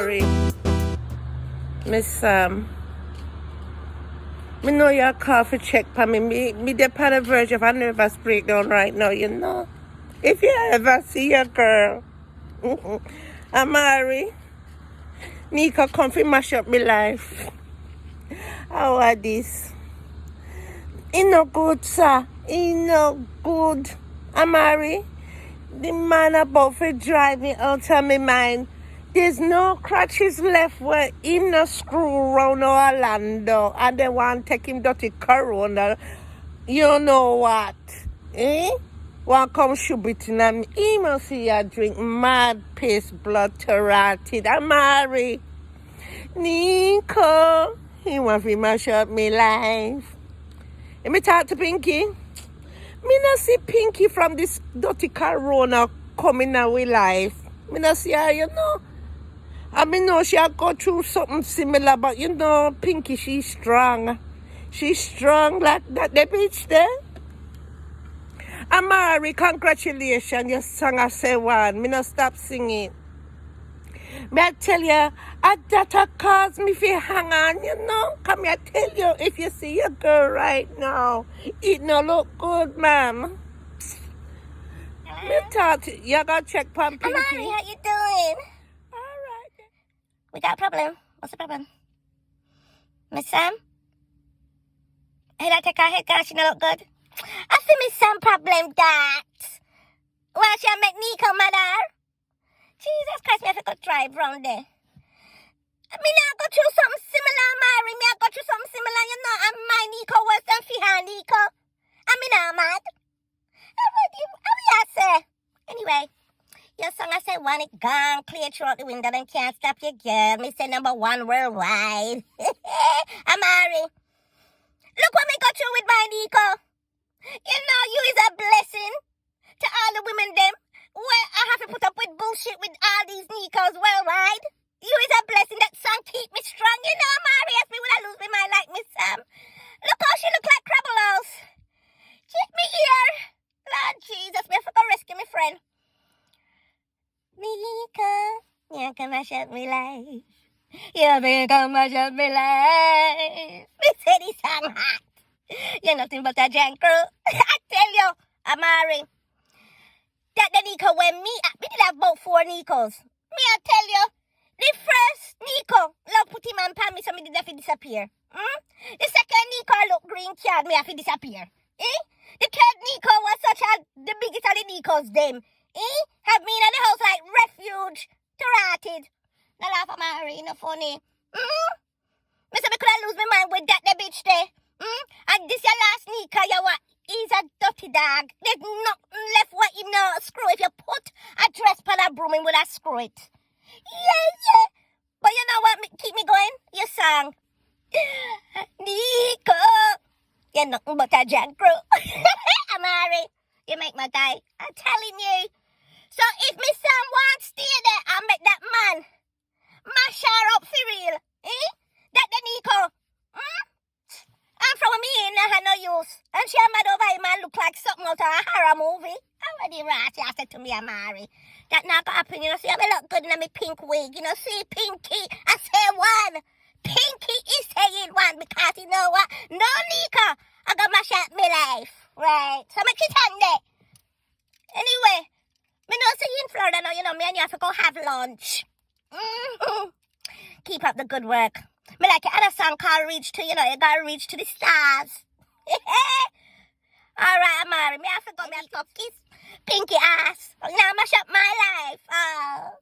Amari. Miss Sam. Me know your coffee check for me. Me the on the verge of a nervous breakdown right now, you know. If you ever see your girl, Amari, Neko come fi mash up my life. How are this? It no good, sir. It no good. Amari, the man about for driving out of my mind. There's no crutches left where he no screw around Orlando and they want to take him dirty Corona. You know what? Eh? Want come shoot it in and he must see you drink mad piss blood to rotted. Amari. Neko. He want to mash up my life. Let me talk to Pinky. Me not see Pinky from this dirty Corona coming out with life. Me not see her, you know. I mean, know she'll go through something similar, but you know, Pinky, she's strong. She's strong like that, the bitch there. Amari, congratulations, your song I say one. Me not stop singing. Me I tell you, that cause me fi hang on, you know. Come here, tell you, if you see your girl right now, it no look good, ma'am. Me thought you gotta check on Pinky. Amari, how you doing? Alright. We got a problem. What's the problem? Miss Sam? Hey, I take her head, girl. She no look good. I see Miss Sam problem that. Well, she'll make Neko mother. Jesus Christ, me have to go drive round there. Me now go through something similar, Mary. Me I go through something similar. You know, I'm my Neko worse than for her Neko. I mean, I'm mad. How we say? Anyway, your song I say one it gone clear throughout the window and can't stop your girl. Me say number one worldwide. Amari, look what me go through with my Neko. You know, you is a blessing to all the women them. Where I have to put up with bullshit with all these Nekos worldwide. You is a blessing. That song keep me strong. You know, Amari, ask me when I lose my mind like Miss Sam. Look how she look like Crabble House. Check me here. Lord Jesus, me have to go rescue my friend. Neko, you can mash up my life. You can mash up my life. Me say this song hot. You're nothing but a janker. I tell you, Amari. That the Neko when me did have about 4 Nekos. Me I tell you, the first Neko, love put him on me so me did have to disappear. The second Neko look green card, me have to disappear. The third Neko was such the biggest of the Nekos them. Have me in the house like refuge, rotted. No laugh at Mary, no funny. Me say me could lose my mind with that the bitch there. And this your last Neko, you what? He's a dirty dog. There's nothing left what you know screw. If you put a dress on a broom, it would have screw it. Yeah. But you know what keep me going? Your song. Neko. You're nothing but a jankro. Amari, you make my day. I'm telling you. So if Miss Sam wants to stay there, I'll make that man mash her up for real. That the Neko. I'm from me in had no use. And she mad over him and look like something out of a horror movie. Already right, you said to me, Amari. That not gonna happen, you know. See, I look good in my pink wig. You know, see, Pinky, I say one. Pinky is saying one because you know what? No, Neko, I got mash up my life. Right. So make it handy. Anyway, me know see you in Florida now, you know, me and you have to go have lunch. Keep up the good work. Me like your other song called Reach to, you know, you gotta reach to the stars. Alright, Amari, me have to go, me have to kiss Pinky ass. Now mash up my life. Oh.